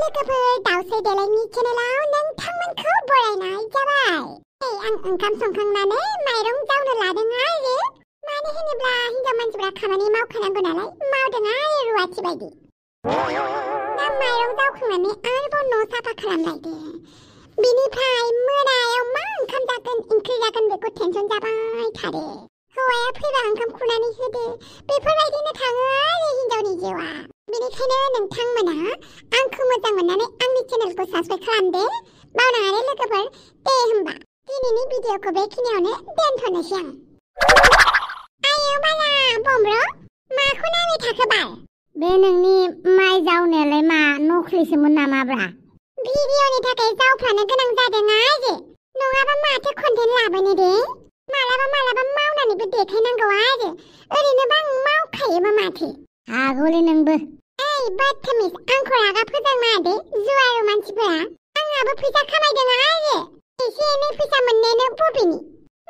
लोगोफोर दाउसै देलायनि चेनेलाव नोंथांमोनखौ बरायनाय जाबाय। आं ओंखाम संखांनानै माइरं जावनो लादों आरो मानो होनोब्ला हिनजाव मानसिफ्रा खामानि मावखानांगौ नालाय मावदों आरो रुवाथि बायदि। दा माइरं जावखांनानै आरोबाव न' साफा खालामलायदो। बिनिफ्राय मोनायाव मा ओंखाम जागोन ओंख्रि जागोन बेखौ टेनसन जाबाय थादो। हौवाया फैबा ओंखाम खुरनानै होदो। बेफोरबायदिनो थाङो आरो हिनजावनि जिउआ। बेनिखायनो नोंथांमोना आंखौ मोजां मोननानै आंनि चेनेलखौ साबस्क्राइब खालामदो। बावनाङा लोगोफोर। दे होमबा दिनैनि भिडिअखौ बेखिनियावनो दोनथ'नोसै आं। आयौ बाला बमब्र' माखौ नायबाय थाखो बाल? बे नोंनि माइ जावनायालाय मा नख्लिसोमोन नामाब्रा? भिडिअनि थाखाय जावफ्लानो गोनां जादों आरो नङाबा माथो कन्टेन्ट लाबोनो दे। मालाबा मावनानैबो देखायनांगौ आरो ओरैनोबा आं मावखायोबो माथो। हागौलै नोंबो। ओइ बदतमिज आंखौ रागा फोजोंना दे जुवारु मानसिफोरा। आंहाबो फैसा खामायदों आरो एसे एनै फैसा मोननायानो बबेनि।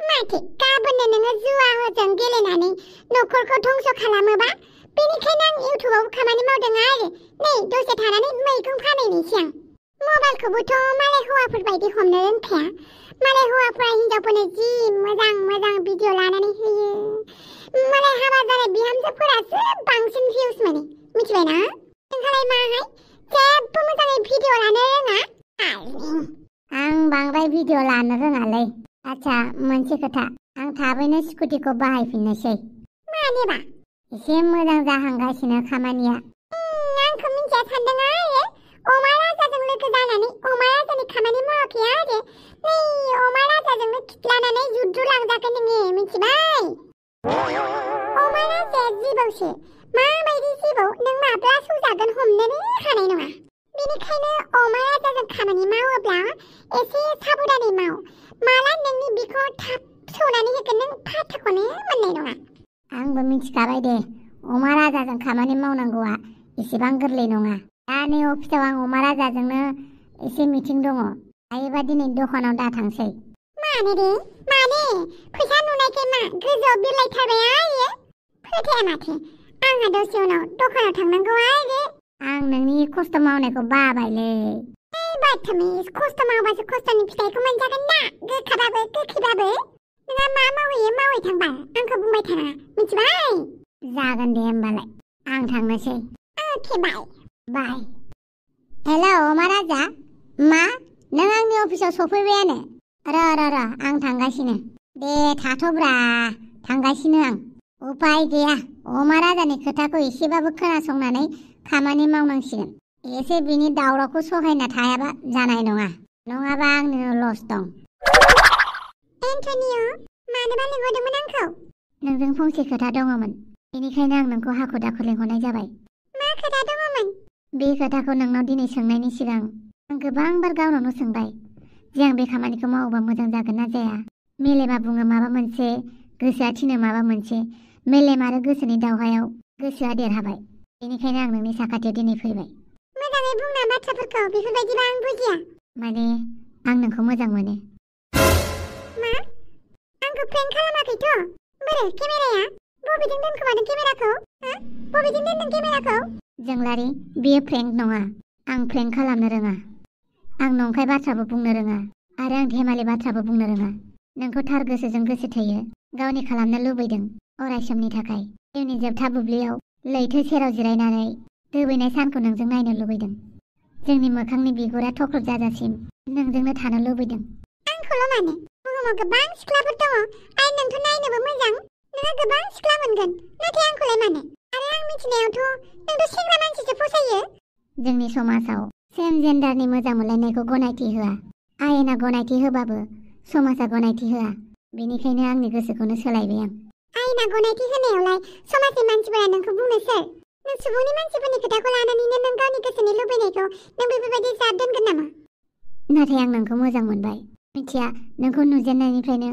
माथो गाबोननो नोङो जुवाजों गेलेनानै न'खरखौ धंस खालामोबा बेनिखायनो आं इउटुबाव खामानि मावदों आरो नै दसे थानानै मैगं फानहैनोसै आं। मबाइलखौबोथ' मालाय हौवाफोर बायदि हमनो रोंखाया। मालाय हौवाफोरा हिनजावफोरनो जि मोजां भिडिअ लानानै होयो। मालाय हाबा जानाय बिहामजोफोरासो बांसिन भिउस मोनो मिथिबायना? नोंहालाय माहाय जेबो मोजाङै भिडिअ लानो रोङा? आं बांद्राय भिडिअ लानो रोङालै। आच्छा मोनसे खोथा, आं थाबैनो स्कुटिखौ बाहायफिननोसै। मानोबा? एसे मोजां जाहांगासिनो खामानिया। आंखौ मिन्थिया सानदों आरो अमा राजाजों लोगो जानानै अमा राजानि खामानि मावाखै आरो नै अमा राजाजोंनो खिथलानानै जुद्रु लांजागोन नोङो मिथिबाय? अमा राजाया जिबौसो। माबायदि जिबौ नों माब्ला सौजागोन हमनोनो हानाय नङा। बेनिखायनो अमा राजाजों खामानि मावोब्ला एसे साबधानै माव। माला नोंनि बिखौ थाब सौनानै होगोन नों फाथ्थाखौनो मोननाय नङा। आंबो मिथिखाबाय दे अमा राजाजों खामानि मावनांगौआ एसेबां गोरलै नङा। दा नै अफिसाव आं अमा राजाजोंनो एसे मिटिं दङ। हायोबा दिनै दखानाव दा थांसै। मानो दे? मानो? फैसा नुनायखाय मा गोजौआव बिरलायथारबाय आरो? फोथाया माथो। आंहा दसे उनाव दखानाव थांनांगौ आरो। आं नोंनि खस्थ' मावनायखौ बाबायलै। बदतमिज खस्थ' मावबासो खस्थ'नि फिथाइखौ मोनजागोन ना गोखाबाबो गोखैबाबो। नोंहा मा मावहैयो मावै थांबा आंखौ बुंबाय थानाङा मिथिबाय? जागोन दे होमबालाय आं थांनोसै। अके बाय। बाय। हेलौ अमा राजा, मा नों आंनि अफिसाव सफैबायानो? र' आं थांगासिनो। दे थाथ'ब्रा थांगासिनो आं। उपाय गैया अमा राजानि खोथाखौ एसेबाबो खोनासंनानै खामानि मावनांसिगोन। एसे बिनि दावरावखौ सहायना थायाबा जानाय नङा। नङाबा आंनिनो लस दं। एन्टनिय' मानोबा लिंहरदोंमोन आंखौ? नोंजों फंसे खोथा दङमोन। बेनिखायनो आं नोंखौ हाखु दाखु लिंहरनाय जाबाय। मा खोथा दङमोन? बे खोथाखौ नोंनाव दिनै सोंनायनि सिगां आं गोबां बार गावनावनो सोंबाय जे आं बे खामानिखौ मावोबा मोजां जागोन ना जाया। मेलेमा बुङो माबा मोनसे, गोसोआ थिनो माबा मोनसे। मेलेम आरो गोसोनि दावहायाव गोसोआ देरहाबाय। बेनिखायनो आं नोंनि साखाथियाव दिनै फैबाय। मोजाङै बुंना बाथ्राफोरखौ बेफोरबायदिबा आं बुजिया। माने आं नोंखौ मोजां मोनो। मा? आंखौ प्रेंक खालामाखैथ'? बोरो केमेराया? बबेजों दोनखोमादों केमेराखौ? बबेजों दोनदों केमेराखौ? जोंलारि बेयो प्रेंक नङा। आं प्रेंक खालामनो रोङा। आं नंखाय बाथ्राबो बुंनो रोङा आरो आं धेमालि बाथ्राबो बुंनो रोङा। नोंखौ थार गोसोजों गोसो थोयो। गावनि खालामनो लुबैदों अराय समनि थाखाय। जिउनि जोबथा बुब्लियाव लैथो सेराव जिरायनानै दोबैनाय सानखौ नोंजों नायनो लुबैदों। जोंनि मोखांनि बिगुरा थख्रब जाजासिम नोंजोंनो थानो लुबैदों। आंखौल' मानो? बुहुमाव गोबां सिख्लाफोर दङ आरो नोंथ' नायनोबो मोजां। नोङो गोबां सिख्ला मोनगोन नाथाय आंखौलाय मानो? आरो आं मिथिनायावथ' नोंथ' सेंग्रा मानसिसो फसायो। जोंनि समाजाव सेम जेन्डारनि मोजां मोनलायनायखौ गनायथि होआ। आयेना गनायथि होबाबो समाजा गनायथि होआ। बेनिखायनो आंनि गोसोखौनो सोलायबाय आं। आयेना गनायथि होनायावलाय समाजनि मानसिफोरा नोंखौ बुंनो सोर? नों सुबुंनि मानसिफोरनि खोथाखौ लानानैनो नों गावनि गोसोनि लुबैनायखौ नों बेफोरबायदि जाद दोनगोन नामा? नाथाय आं नोंखौ मोजां मोनबाय। मिथिया नोंखौ नुजेननायनिफ्रायनो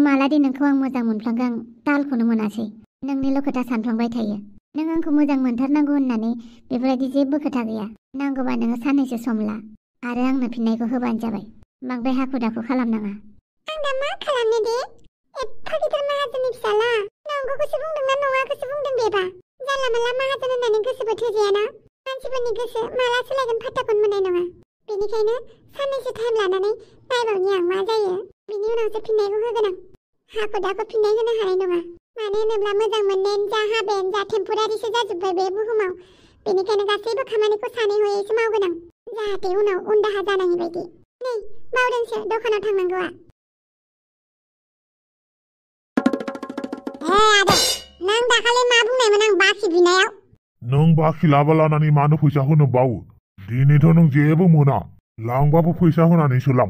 मालादि नोंखौ आं मोजां मोनफ्लांगो आं तालखौनो मोनासै। नोंनिल' खोथा सानफ्लांबाय थायो। नों आंखौ मोजां मोनथारनांगौ होननानै बेफोरबायदि जेबो खोथा गैया। नांगौबा नोङो साननैसो सम ला आरो आंनो फिननायखौ होबानो जाबाय। बांद्राय हाखु दाखु खालामनाङा। आं दा मा खालामनो दे? एफा गिदिर माहाजोननि फिसाला नंगौखौसो बुंदों ना नङाखौसो बुंदों बेबा? जानला मानला माहाजोन होननानै गोसोबो थोजायाना? मानसिफोरनि गोसो माला सोलायगोन फात्ताखौनो मोननाय नङा बेनिखायनो साननैसो टाइम लानानै नायबावनि आं मा जायो बिनि उनावसो फिननायखौ होगोन आं हाखु दाखु फिननाय होनो हानाय नङा मानो होनोब्ला मोजां मोननायानो जा हाबायानो जा टेम्परारिसो जाजोब्बाय बे बुहुमाव बेनिखायनो गासैबो खामानिखौ सानै हयैसो मावगोन आं जाहाथे उनाव उनदाहा जानाङि बायदि नै बावदोंसो दखानाव थांनांगौआ आदै नों दाखालि मा बुंनायमोन आं बाखि बिनायाव नों बाखि लाबा लानानै मानो फैसा होनो बावो दिनैथ' नों जेबो मोना लांबाबो फैसा होनानैसो लां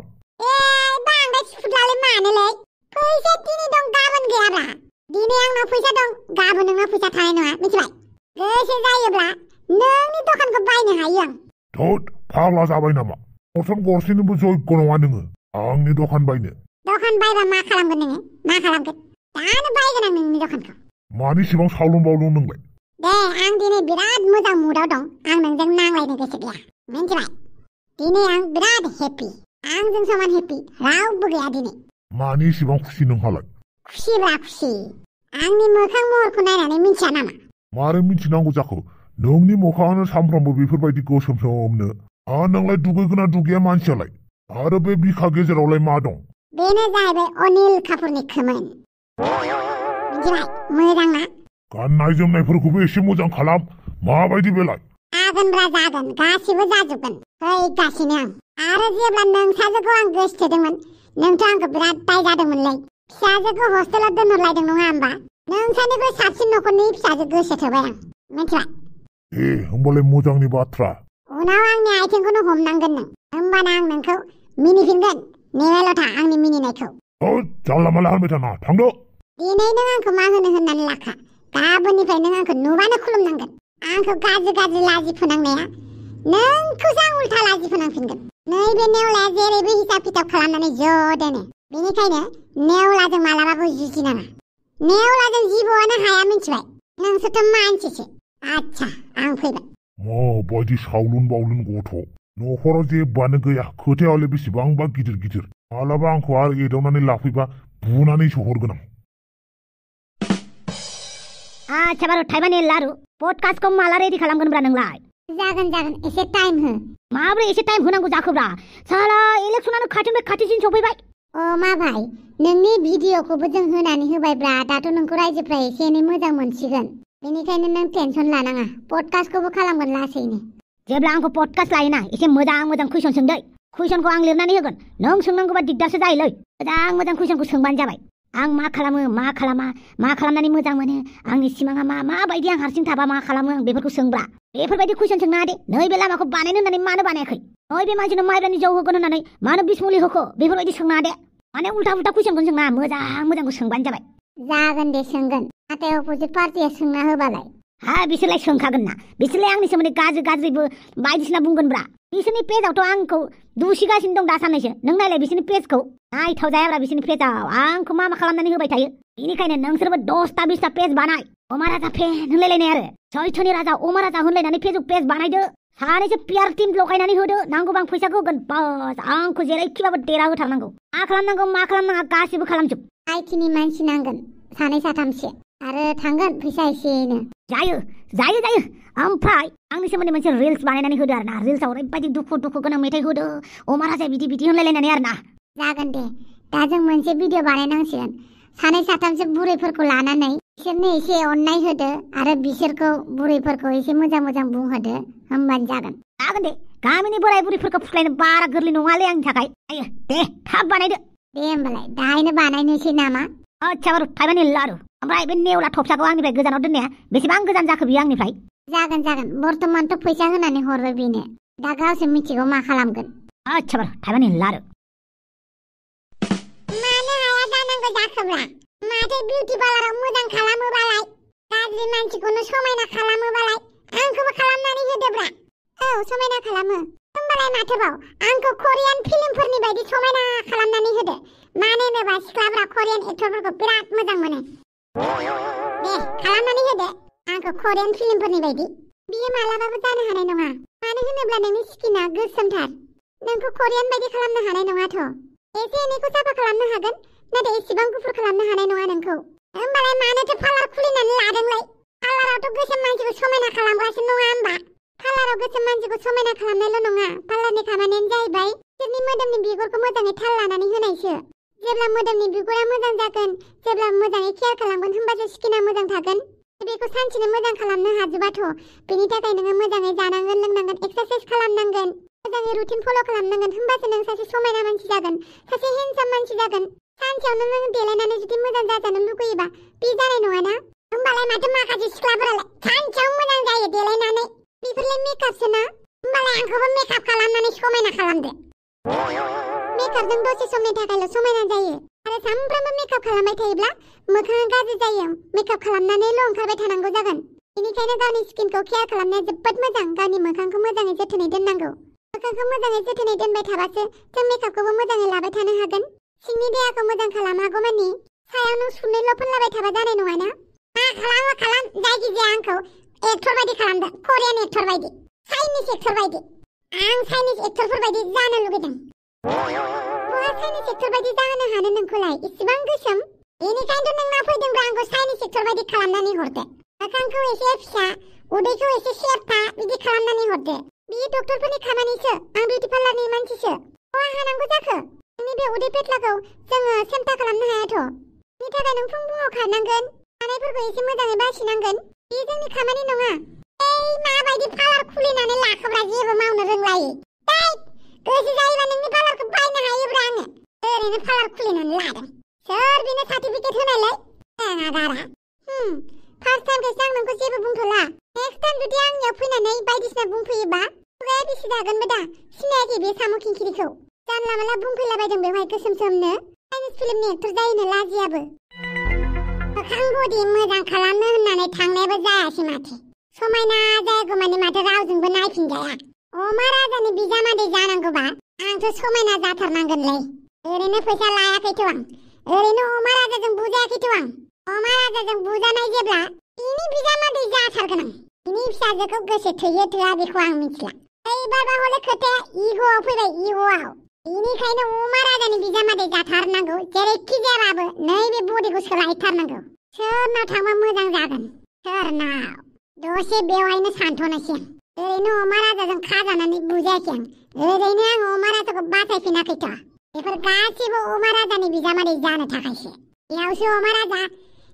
बांद्राय सुफुदलालै मानोलै फैसा दिनै दं गाबोन गैयाब्रा दिनै आंनाव फैसा दं गाबोन नोंनाव फैसा थानाय नङा मिथिबाय गोसो जायोब्ला नोंनि दखानखौ बायनो हायो आं थोद फाग्ला जाबाय नामा गरसन गरसेनिबो जयग नङा नोङो आंनि दखान बायनो दखान बायबा मा खालामगोन नोङो मा खालामगोन दानो बायगोन आं नोंनि दखानखौ मानिसिबां सावलुन बावलुन नोंलाय दे आं दिनै बिराद मोजां मुडआव दं आं नोंजों नांलायनो गोसो गैया मिथिबाय दिनै आं बिराद हेपि आंजों समान हेपि रावबो गैया दिनै मानिसिबां खुसि नोंहालाय खुसिब्रा खुसि आंनि मोखां महरखौ नायनानै मिथिया नामा मारै मिथिनांगौ जाखो नोंनि मोखाङानो सामफ्रामबो बेफोरबायदि गोसोमसोमनो नोंलाय दुगैगोना दुगैया मानसियालाय आरो बे बिखा गेजेरावलाय मा दं बेनो जाहैबाय अनिल कापुरनि खोमोन मिथिबाय मोजां ना गाननाय जोमनायफोरखौबो एसे मोजां खालाम माबायदि बेलाय जागोनब्रा जागोन गासिबो जाजोबगोन फैगासिनो आं आरो जेब्ला नोंसाजोखौ आं गोसोथोदोंमोन नोंथ' आंखौ बिराद दाय जादोंमोनलै फिसाजोखौ हस्टेलाव दोनहरलायदों नङा होमबा नोंसानिख्रुइ साबसिन न'खरनि फिसाजो गोसोथोबाय आं मिथिबाय होमबालाय मोजांनि बाथ्रा उनाव आंनि आथिंखौनो हमनांगोन नों होमबाना आं नोंखौ मिनिफिनगोन नेबायल' था आंनि मिनिनायखौ जानला माला होनबाय थाना थांदो दिनै नों आंखौ मा होनो होननानै लाखा गाबोननिफ्राय नों आंखौ नुबानो खुलुमनांगोन आंखौ गाज्रि गाज्रि लाजि फोनांनाया नोंखौसो आं उल्था लाजि फोनांफिनगोन नैबे नेवलाया जेरैबो हिसाब खिथाब खालामनानै ज' दोनो बेनिखायनो नेवलाजों मालाबाबो जुजिनाङा नेवलाजों जिबौआनो हाया मिथिबाय नोंसोरथ' मानसिसो आच्छा आं फैबाय माबायदि सावलुन बावलुन गथ' न'खराव जेबोआनो गैया खोथायावलाय बेसेबांबा गिदिर गिदिर मालाबा आंखौ आरो एदावनानै लाफैबा बुनानैसो हरगोन आं आच्छा बारु थाइबानि लारु पडकास्टखौ माला रेडि खालामगोनब्रा नोंलाय जागोन एसे टाइम हो माब्रै एसे टाइम होनांगौ जाखोब्रा साला इलेक्सनानो खाथिनिफ्राय खाथिसिन सफैबाय मा भाइ नोंनि भिडिअखौबो जों होनानै होबायब्रा दाथ' नोंखौ रायजोफ्रा एसे एनै मोजां मोनसिगोन बेनिखायनो नों टेनसन लानाङा पडकास्टखौबो खालामगोन लासैनो जेब्ला आंखौ पडकास्ट लायोना एसे मोजां कुइसन सोंदै कुइसनखौ आं लिरनानै होगोन नों सोंनांगौबा दिगदारसो जायोलै मोजां कुइसनखौ सोंबानो जाबाय आं मा खालामो मा खालामा मा खालामनानै मोजां मोनो आंनि सिमाङा माबायदि आं हारसिं थाबा मा खालामो आं बेफोरखौ सोंब्रा बेफोरबायदि कुइसन सोंनाङा दे नैबे लामाखौ बानायनो होननानै मानो बानायाखै नैबे मानसिनो माइब्रानि जौ होगोन होननानै मानो बिस मुलि होखो बेफोरबायदि सोंनाङा दे माने उल्टा कुइसनखौ सोंनाङा मोजांखौ सोंबानो जाबाय जागोन दे सोंगोन नाथाय अपोजिट पार्टिया सोंना होबालाय बिसोरलाय सोंखागोन ना बिसोरलाय आंनि सोमोन्दै गाज्रिबो बायदिसिना बुंगोनब्रा बिसोरनि पेजावथ' आंखौ दुसिगासिनो दं दा साननैसो नों नायलाय बिसोरनि पेजखौ नायथाव जायाब्रा बिसोरनि पेजाव आंखौ मा खालामनानै होबाय थायो बेनिखायनो नोंसोरबो 10टा 20टा पेज बानाय अमा राजा फेन होनलायलायनाय आरो सैथोनि राजा अमा राजा होनलायनानै फेसबुक पेज बानायदो सानैसो पियार टीम लगायनानै होदो नांगौबा आं फैसाखौ होगोन बास आंखौ जेरैखिबाबो देरा होथारनांगौ मा खालामनाङा गासिबो खालामजोब आइटिनि मानसि नांगोन 2-3सो आरो थांगोन फैसा एसेनो जायो ओमफ्राय आंनि सोमोन्दै मोनसे रिल्स बानायनानै होदो आरोना रिल्सआव ओरैबायदि दुखु गोनां मेथाइ होदो अमा राजा बिदि होनलायलायनानै आरोना जागोन दे दा जों मोनसे भिडिअ बानायनांसिगोन 2-3सो बुरैफोरखौ लानानै बिसोरनो एसे अननाय होदो आरो बिसोरखौ बुरैफोरखौ एसे मोजां बुंहोदो होमबानो जागोन दे गामिनि बोराय बुरैफोरखौ फुस्लायनो बारा गोरलै नङालै आंनि थाखाय दे थाब बानायदो दे होमबालाय दाहायनो बानायनोसै नामा आच्छा बारु थाइबानि लारु ओमफ्राय बे नेवला थफसाखौ आंनिफ्राय गोजानाव दोननाया बेसेबां गोजान जाखो बियो आंनिफ्राय जागोन बर्तमानथ' फैसा होनानै हरबाय बेनो दा गावसो मिथिगौ मा खालामगोन आच्छा बारु थाइबानि लारु मानो हाया जानांगौ जाखोब्रा माथो बिउटि पार्लाराव मोजां खालामोबालाय गाज्रि मानसिखौनो समायना खालामोबालाय आंखौबो खालामनानै होदोब्रा समायना खालामो होमबालाय माथोबाव आंखौ करियान फिल्मफोरनि बायदि समायना खालामनानै होदो मानो होनोबा सिख्लाफ्रा करियान एक्टरफोरखौ बिराद मोजां मोनो दे खालामनानै होदो आंखौ करियान फिल्मफोरनि बायदि बियो मालाबाबो जानो हानाय नङा मानो होनोब्ला नोंनि स्किना गोसोमथार नोंखौ करियान बायदि खालामनो हानाय नङाथ' एसे एनैखौ साफा खालामनो हागोन नाथाय एसेबां गुफुर खालामनो हानाय नङा नोंखौ होमबालाय मानोथो पार्लार खुलिनानै लादोंलाय पार्लारावथ' गोसोम मानसिखौ समायना खालामगासिनो नङा होमबा पार्लाराव पार्लाराव गोसोम मानसिखौ समायना खालामनायल' नङा पार्लारनि खामानियानो जाहैबाय बिसोरनि मोदोमनि बिगुरखौ मोजाङै थाल लानानै होनायसो जेब्ला मोदोमनि बिगुरा मोजां जागोन जेब्ला मोजाङै केयार खालामगोन होमबासो स्किना मोजां थागोन बेखौ सानसेनो मोजां खालामनो हाजोबाथ' बेनि थाखाय नोङो मोजाङै जानांगोन लोंनांगोन एक्सारसाइज खालामनांगोन मोजाङै रुटिन फल' खालामनांगोन होमबासो नों सासे समायना मानसि जागोन सासे हेन्डसाम मानसि जागोन सानसेयावनो नों देलायनानै जुदि मोजां जाजानो लुगैयोबा बे जानाय नङाना होमबालाय माथो माखासे सिख्लाफोरालाय सानसेयाव मोजां जायो देलायनानै बेफोरलाय मेकआपसो ना होमबालाय आंखौबो मेकआप खालामनानै समायना खालामदो मेकआपजों दसे समनि थाखायल' समायना जायो आरो सानफ्रामबो मेकआप खालामबाय थायोब्ला मोखाङा गाज्रि जायो मेकआप खालामनानैल' ओंखारबाय थानांगौ जागोन बेनिखायनो गावनि स्किनखौ केयार खालामनाया जोबोद मोजां गावनि मोखांखौ मोजाङै जोथोनै दोननांगौ मोखांखौ मोजाङै जोथोनै दोनबाय थाबासो जों मेकआपखौबो मोजाङै लाबाय थानो हागोन सिंनि देहाखौ मोजां खालामागौमानि सायाव नों सुनैल' फोनलाबाय थाबा जानाय नङाना मा खालामो खालाम जायखिजाया आंखौ एक्टर बायदि खालामदो करियान एक्टर बायदि चाइनिस एक्टर बायदि आं चाइनिस एक्टरफोर बायदि जानो लुगैदों बहा चाइनिस एक्टर बायदि जानो हानो नोंखौलाय इसेबां गोसोम बेनिखायनोथ' नोंनाव फैदोंब्ला आंखौ चाइनिस एक्टर बायदि खालामनानै हरदो मोखांखौ एसे फिसा उदैखौ एसे सेबथा बिदि खालामनानै हरदो बियो डक्टरफोरनि खामानिसो आं बिउटि पार्लारनि मानसिसो बहा हानांगौ जाखो नोंनि बे उदै पेटलाखौ जोङो सेमथा खालामनो हायाथ' बिनि थाखाय नों फुङाव खारनांगोन खानायफोरखौ एसे मोजाङै बासिनांगोन बेयो जोंनि खामानि नङा माबायदि पार्लार खुलिनानै लाखोब्रा जेबो मावनो रोंलायै गोसो जायोबा नोंनि पार्लारखौ बायनो हायोब्रा आङो ओरैनो पार्लार खुलिनानै लादों सोर बेनो सार्टिफिकेट होनायलाय आगारा फार्स्ट टाइमखायसो आं नोंखौ जेबो बुंथ'ला नेक्स्ट टाइम जुदि आंनियाव फैनानै बायदिसिना बुंफैयोबा खुगाया बेसे जागोनबो दा सिनायाखै बे साम' खिंखिरिखौ जानला मानला बुंफैलाबायदों बेवहाय गोसोम सोमनो चाइनिस फिल्मनि एक्टर जायोनो लाजियाबो मोखां बडि मोजां खालामनो होननानै थांनायबो जायासै माथो समायना जायागौमानि माथो रावजोंबो नायफिनजाया अमा राजानि बिजामादै जानांगौबा आंथ' समायना जाथारनांगोनलै ओरैनो फैसा लायाखैथ' आं ओरैनो अमा राजाजों बुजायाखैथ' आं अमा राजाजों बुजानाय जेब्ला बिनि बिजामादै जाथारगोन आं बिनि फिसाजोखौ गोसो थोयो थोआ बेखौ आं मिथिला एबारबा हले खोथाया इग'आव फैबाय इग'आव बेनिखायनो अमा राजानि बिजामादै जाथारनांगौ जेरैखि जायाबाबो नैबे बडिखौ सोलायथारनांगौ सोरनाव थांबा मोजां जागोन सोरनाव दसे बेवहायनो सानथ'नोसै आं ओरैनो अमा राजाजों खाजानानै बुजायाखै आं ओरैनो आं अमा राजाखौ बासायफिनाखैथ' बेफोर गासिबो अमा राजानि बिजामादै जानो थाखायसो बेयावसो अमा राजा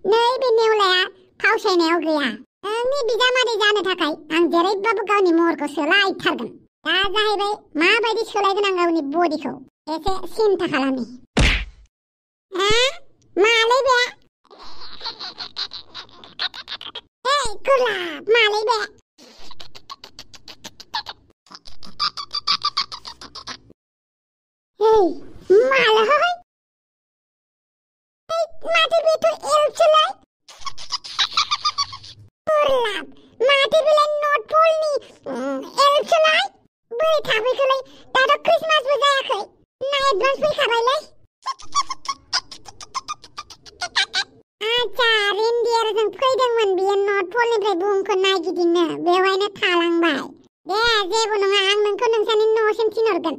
नैबे नेवलाया फावसायनायाव गैया नोंनि बिजामादै जानो थाखाय आं जेरैबाबो गावनि महरखौ सोलायथारगोन दा जाहैबाय माबायदि सोलायगोन आं गावनि बडिखौ एसे सिन्था खालामनि मालै बे गुलाब मालै बे मालाय माथो बेथ' एलसोलाय गुलाब माथो बेलाय नर्थ पलनि एलसोलाय बोरै थाफैखोलाय दाथ' क्रिसमासबो जायाखै ना एडभान्स फैखाबायलाय आच्छा रेनडियारजों फैदोंमोन बियो नर्थ पलनिफ्राय बुहुमखौ नायगिदिंनो बेवहायनो थालांबाय दे जेबो नङा आं नोंखौ नोंसानि न'सिम थिनहरगोन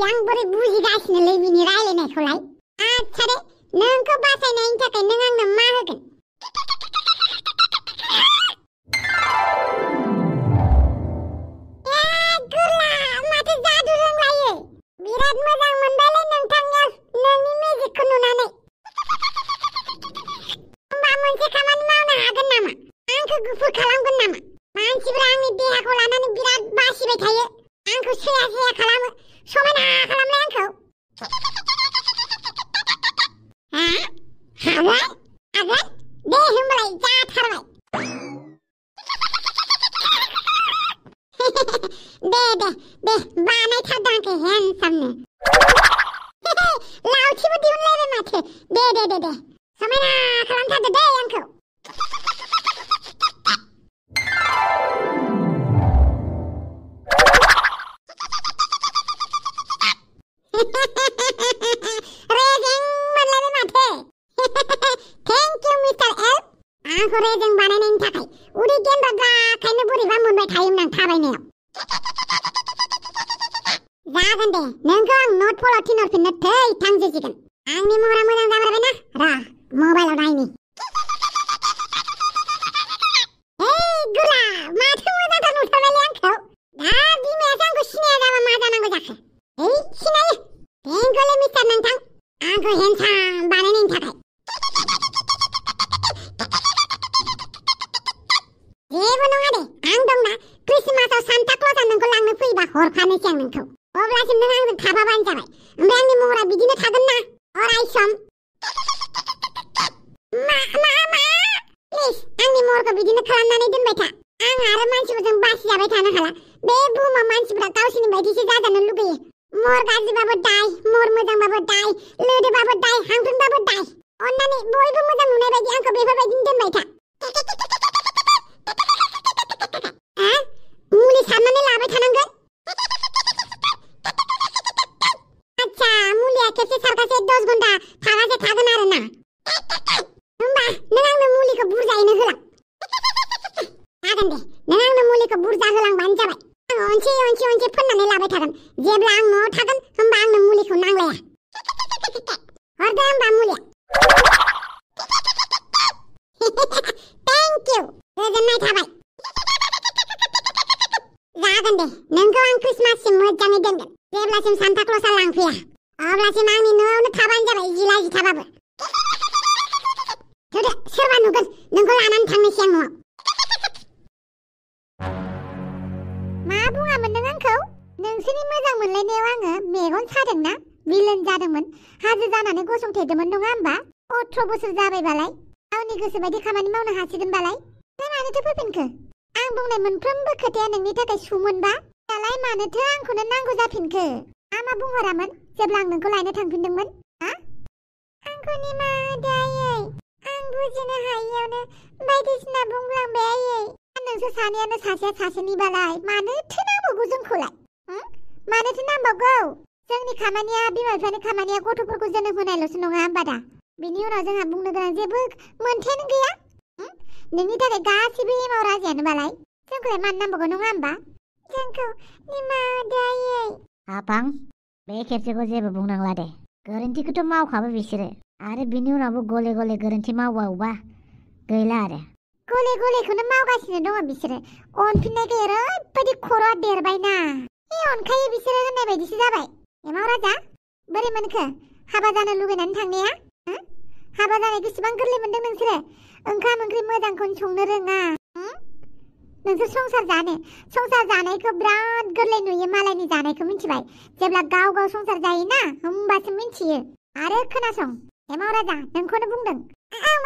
आं बोरै बुजिगासिनोलै बिनि रायलायनायखौलाय आच्छा दे नोंखौ बासायनायनि थाखाय नों आंनो मा होगोन माथो जादु रोंलायो बिराद मोजां मोनबायलै नोंथांनियाव नोंनि मेजिकखौ नुनानै होमबा मोनसे खामानि मावनो हागोन नामा आंखौ गुफुर खालामगोन नामा मानसिफ्रा आंनि देहाखौ लानानै बिराद बासिबाय थायो आंखौ सैया सैया खालामो समायना खालामलाय आंखौ हागोन हागोन दे होमबालाय जाथारबाय दे बानायथारदों आंखौ हेन्डसामनो लावथिबो दिहुनलायबाय माथो दे समायना खालामथारदो दे आंखौ रेजें बानायनायनि थाखाय उदै गेन्द्राखायनो बोरैबा मोनबाय थायोमोन आं थाबायनायाव जागोन दे नोंखौ आं नर्थ पलाव थिनहरफिननो थै थांजोबसिगोन आंनि महरा मोजां जामारबायना र' मबाइलाव नायनि फानोसै आं नोंखौ अब्लासिम नों आंजों थाफाबानो जाबाय ओमफ्राय आंनि महरा बिदिनो थागोन ना अराय सम प्लिज आंनि महरखौ बिदिनो खालामनानै दोनबाय था आं आरो मानसिफोरजों बासि जाबाय थानो हाला बे बुहुमाव मानसिफोरा गावसोरनि बायदिसो जाजानो लुगैयो महर गाज्रिबाबो दाय महर मोजांबाबो दाय लोदोबाबो दाय हांख्रोंबाबो दाय अन्नानै बयबो मोजां नुनाय बायदि आंखौ बेफोरबायदिनो दोनबाय था मुलि सारनानै लाबाय थानांगोन आच्छा मुलिया खेबसे सारगासे 10 घन्टा थागासे थागोन आरो ना होमबा नों आंनो मुलिखौ बुरजायैनो होलां जागोन दे नों आंनो मुलिखौ बुरजा होलांबानो जाबाय आं अनसे फोननानै लाबाय थागोन जेब्ला आं न'आव थागोन होमबा आंनो मुलिखौ नांलाया हरदो होमबा मुलिया थेंक इउ गोजोननाय थाबाय जागोन दे नोंखौ आं क्रिसमाससिम मोजाङै दोनगोन जेब्लासिम सान्ता क्लसआ लांफैया अब्लासिम आंनि न'आवनो थाबानो जाबाय जिला जिथाबाबो थोदो सोरबा नुगोन नोंखौ लानानै थांनोसै आं न'आव मा बुङामोन नों आंखौ नोंसोरनि मोजां मोनलायनायाव आङो मेगन सादोंना बिलन जादोंमोन हाजो जानानै गसंथेदोंमोन नङा होमबा 18 बोसोर जाबायबालाय गावनि गोसो बायदि खामानि मावनो हासिगोनबालाय नों मानोथो फैफिनखो आं बुंनाय मोनफ्रोमबो खोथाया नोंनि थाखाय सुमोनबा दालाय मानोथो आंखौनो नांगौ जाफिनखो मा बुंहरामोन जेब्ला आं नोंखौ लायनो थांफिनदोंमोन आंखौ निमाहा होदो आयै आं बुजिनो हायैयावनो बायदिसिना बुंफ्लांबाय आयै नोंसोर सानैयानो सासेया सासेनिबालाय मानोथो नांबावगौ जोंखौलाय मानोथो नांबावगौ जोंनि खामानिया बिमा बिफानि खामानिया गथ'फोरखौ जोनोम होनायल'सो नङा होमबा दा बिनि उनाव जोंहा बुंनो गोनां जेबो मोनथायानो गैया नोंनि थाखाय गासिबो एमाव राजायानोबालाय जोंखौलाय मानो नांबावगौ नङा होमबा जोंखौ निमाहा होदो आयै आफां बे खेबसेखौ जेबो बुंनांला दे गोरोन्थिखौथ' मावखाबाय बिसोरो आरो बिनि उनावबो गले गले गोरोन्थि मावबावबा गैला आरो गले गलेखौनो मावगासिनो दङ बिसोरो अनफिननायखौ ओरैबायदि खर'आ देरबायना अनखायो बिसोरो होननाय बायदिसो जाबाय एमाव राजा बोरै मोनखो हाबा जानो लुगैनानै थांनाया हाबा जानाय बेसेबां गोरलै मोनदों नोंसोरो ओंखाम ओंख्रि मोजांखौनो संनो रोङा नोंसोर संसार जानायखौ बिराद गोरलै नुयो मालायनि जानायखौ मिथिबाय जेब्ला गाव गाव संसार जायोना होमबासो मिथियो आरो खोनासं एमाव राजा नोंखौनो बुंदों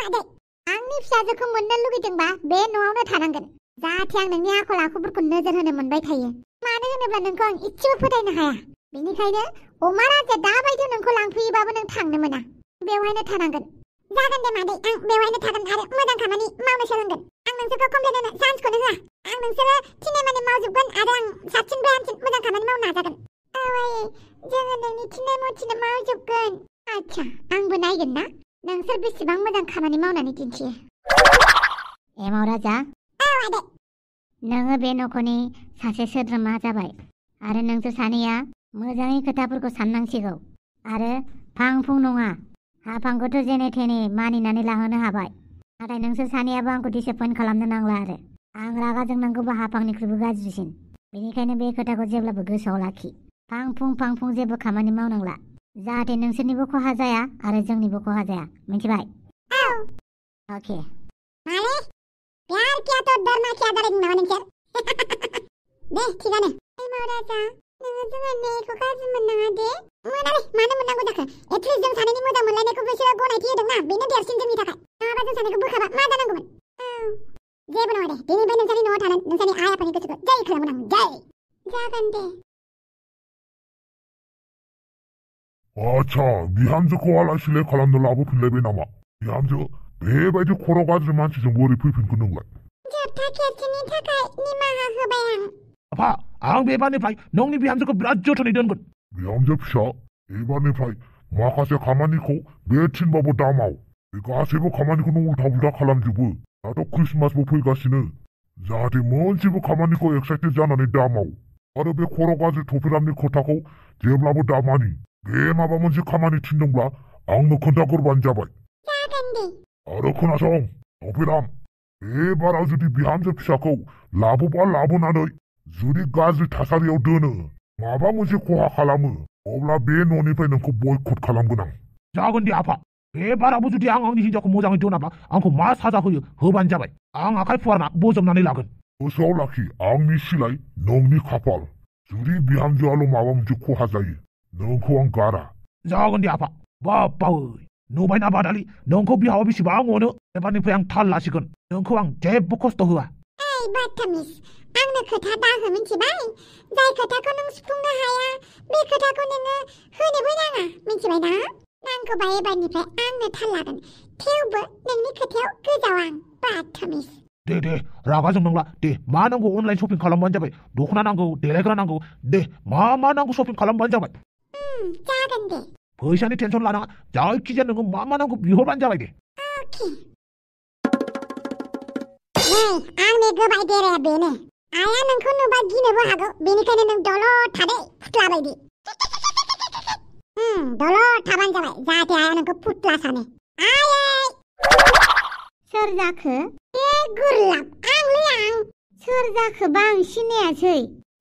मादै आंनि फिसाजोखौ मोननो लुगैदोंबा बे न'आवनो थानांगोन जाहाथे आं नोंनि आखल आखुफोरखौ नोजोर होनो मोनबाय थायो मानो होनोब्ला नोंखौ आं इसेबो फोथायनो हाया बेनिखायनो अमा राजाया दाबायदियाव नोंखौ लांफैयोबाबो नों थांनो मोना बेवहायनो थानांगोन जागोन दे मादै आं बेवहायनो थागोन आरो मोजां खामानि मावनो सोलोंगोन आं नोंसोरखौ कमप्लेन होनो चान्सखौनो होआ आं नोंसोरो थिननाय माने मावजोबगोन आरो आं साबसिननिफ्राय हामसिन मोजां खामानि मावनो नाजागोन आयै जोङो नोंनि थिननाय मथिनो मावजोबगोन आच्छा आंबो नायगोन ना नोंसोर बेसेबां मोजां खामानि मावनानै दिन्थियो एमाव राजा आदै नोङो बे न'खरनि सासे सोद्रोमा जाबाय आरो नोंसोर सानैया मोजाङै खोथाफोरखौ साननांसिगौ आरो फां फुं नङा हाफांखौथ' जेने थेने मानिनानै लाहोनो हाबाय नाथाय नोंसोर सानैयाबो आंखौ डिसएपइन्ट खालामनो नांला आरो आं रागा जोंनांगौबा हाफांनिख्रुइबो गाज्रिसिन बेनिखायनो बे खोथाखौ जेब्लाबो गोसोआव लाखि फां फुं जेबो खामानि मावनांला जाहाथे नोंसोरनिबो खहा जाया आरो जोंनिबो खहा जाया मिथिबाय ओके माले प्यार किया तो डरना क्या डरेगी नामा नोंसोर दे थिगानो एमाव राजा नोङो जोंहा नेखौ गाज्रि मोननाङा दे मोनालै मानो मोननांगौ जाखो एटलिस्ट जों सानैनि मोजां मोनलायनायखौ बिसोरो गनायथि होदोंना बेनो देरसिन जोंनि थाखाय नङाबा जों सानैखौ बोखाबा मा जानांगौमोन जेबो नङा दे दिनैनिफ्राय नोंसानि न'आव थानानै नोंसानि आइ आफानि गोसोखौ जै खालामगोन आं जै जागोन दे आच्छा बिहामजोखौ आलासिलाय खालामनो लाबोफिनलायबाय नामा बिहामजो बेबायदि खर' गाज्रि मानसिजों बोरै फैफिनखो नोंलाय जोबथा खेबसेनि थाखाय निमाहा होबाय आं आफा आं बेबारनिफ्राय नोंनि बिहामजोखौ बिराद जोथोनै दोनगोन बिहामजो फिसा एबारनिफ्राय माखासे खामानिखौ बे थिनबाबो दामाव बे गासैबो खामानिखौनो उल्था उल्था खालामजोबो दाथ' क्रिसमासबो फैगासिनो जाहाथे मोनसेबो खामानिखौ एक्साइटेड जानानै दामाव आरो बे खर' गाज्रि थफिरामनि खोथाखौ जेब्लाबो दामानि बे माबा मोनसे खामानि थिनदोंब्ला आंनो खोन्थागोरबानो जाबाय जागोन दे आरो खोनासं थफिराम एबाराव जुदि बिहामजो फिसाखौ लाबोनानै जुदि गाज्रि थासारियाव दोनो माबा मोनसे खहा खालामो अब्ला बे न'निफ्राय नोंखौ बयकट खालामगोन आं जागोन दे आफा बे बारावबो जुदि आं आंनि हिन्जावखौ मोजाङै दोनाबा आंखौ मा साजा होयो होबानो जाबाय आं आखाइ फुवारना बोजबनानै लागोन गोसोआव लाखि आंनि सिलाय नोंनि खाफाल जुदि बिहामजोआल' माबा मोनसे खहा जायो नोंखौ आं गारा। जागोन दे आफा। बाप्पा नुबायना बादालि नोंखौ बिहावा बेसेबां अनो। एबारनिफ्राय आं थाल लासिगोन। नोंखौ आं जेबो खस्थ' होआ। ओइ बदतमिज आंनो खोथा दाहो मिथिबाय। जाय खोथाखौ नों सुफुंनो हाया बे खोथाखौ नोङो होनोबो नाङा मिथिबायना। नांगौबा एबारनिफ्राय आंनो थाल लागोन। थेवबो नोंनि खोथायाव गोजाव आं बदतमिज। दे रागा जोंनांला। दे मा नांगौ अनलाइन शपिं खालामबानो जाबाय। दख'ना नांगौ देलायग्रा नांगौ दे मा नांगौ शपिं खालामबानो जाबाय। जागोन दे। फैसानि टेनसन लानाङा। जायखिजाया नोङो मा नांगौ बिहरबानो जाबाय दे। अके। नै आंनि गोबाय देराया बेनो। आइया नोंखौ नुबा गिनोबो हागौ। बेनिखायनो नों दलद थादे फुथ्ला बायदि। दलद थाबानो जाबाय जाहाथे आइया नोंखौ फुथ्ला सानो। आइ सोर जाखो? ए गुरलाब आंलै आं। सोर जाखोबा आं सिनायासै।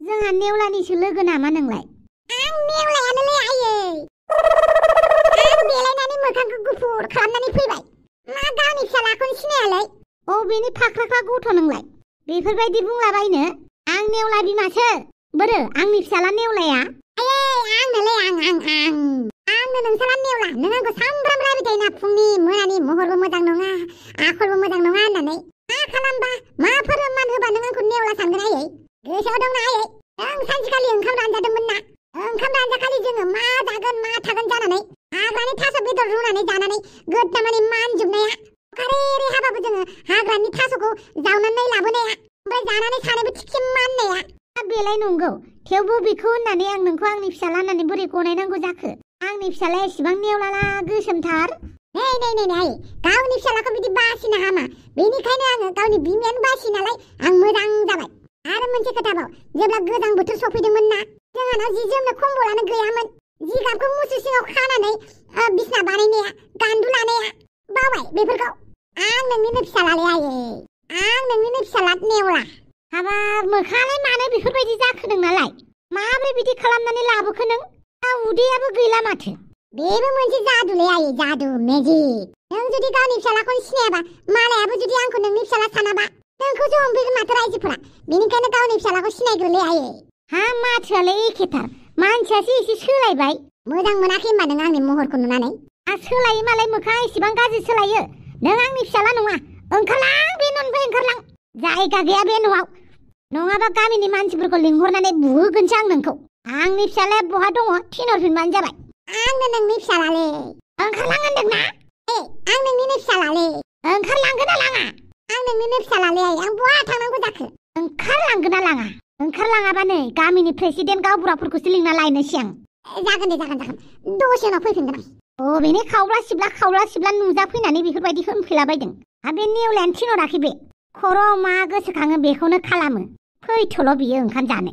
जोंहा नेवलानिसो लोगो नामा नोंलाय? आं नेवलायानोलै आयै। आं देलायनानै मोखांखौ गुफुर खालामनानै फैबाय। मा गावनि फिसालाखौनो सिनायालै? बेनि फाख्राख्रा गथ' नोंलाय? बेफोरबायदि बुंलाबायनो। आं नेवला बिमासो। बोरो आंनि फिसाला नेवलाया? आयै आंनोलै आंनो नोंसाला नेवला। नों आंखौ सामफ्राम रायबाय थायोना फुंनि मोनानि महरबो मोजां नङा आखलबो मोजां नङा होननानै। मा खालामबा माफोर मान होबा नों आंखौ नेवला सानगोन आयै? गोसोआव दंना आयै? नों सानसेखालि ओंखाम रानजादोंमोन ना? ओंखाम रानजाखालि जोङो मा जागोन मा थागोन जानानै हाग्रानि थास' बेदर रुनानै जानानै गोदनामानि मानजोबनाया। खारेरे हाबाबो जोङो हाग्रानि थास'खौ जावनानै लाबोनाया ओमफ्राय जानानै सानैबो थिखि माननाया। बेलाय नंगौ। थेवबो बेखौ होननानै आं नोंखौ आंनि फिसाला होननानै बोरै गनायनांगौ जाखो? आंनि फिसालाया एसेबां नेवलाला गोसोमथार। नै आयै गावनि फिसालाखौ बिदि बासिनो हामा। बेनिखायनो आङो गावनि बिमायानो बासियो नालाय आं मोजां जाबाय। आरो मोनसे खोथाबाव जेब्ला गोजां बोथोर सफैदोंमोन ना जोंहानाव जि जोमनो खम्बलानो गैयामोन। जिगाबखौ मुसु सिङाव खानानै बिसना बानायनाया गान्दु लानाया बावबाय बेफोरखौ। आं नोंनिनो फिसालालै आयै। आं नोंनिनो फिसाला नेवला। हाबाब मोखाङालाय मानो बेफोरबायदि जाखो नोंनालाय? माब्रै बिदि खालामनानै लाबोखो नों? उदैयाबो गैला माथो। बेबो मोनसे जादुलै आयै जादु मेजिक। नों जुदि गावनि फिसालाखौनो सिनायाबा मालायाबो जुदि आंखौ नोंनि फिसाला सानाबा नोंखौसो हमफैगोन माथो रायजोफोरा। बेनिखायनो गावनि फिसालाखौ सिनायग्रोलै आयै। हा माथोआलाय एखेथार। मानसियासो एसे सोलायबाय। मोजां मोनाखै होनबा नों आंनि महरखौ नुनानै? सोलायो मालाय मोखाङा एसेबां गाज्रि सोलायो। नों आंनि फिसाला नङा। ओंखारलां बे न'निफ्राय ओंखारलां। जायगा गैया बे न'आव। नङाबा गामिनि मानसिफोरखौ लिंहरनानै बुहोगोनसो आं नोंखौ। आंनि फिसालाया बहा दङ थिनहरफिनबानो जाबाय। आंनो नोंनि फिसालालै। ओंखारलां होनदोंना? आं नोंनिनो फिसालालै। ओंखारलांगोन ना लाङा? आं नोंनिनो फिसालालै आं बहा थांनांगौ जाखो? ओंखारलांगोन ना लाङा? ओंखारलाङाबा नै गामिनि प्रेसिडेन्ट गावबुराफोरखौसो लिंना लायनोसै आं। जागोन दे जागोन। दसे उनाव फैफिनगोन आं। बेनि खावब्ला सिबला नुजाफैनानै बेफोरबायदि होनफैलाबायदं। बे नेवलायानो थिनहराखै बे। खर'आव मा गोसोखाङो बेखौनो खालामो। फैथ'ल' बियो ओंखाम जानो।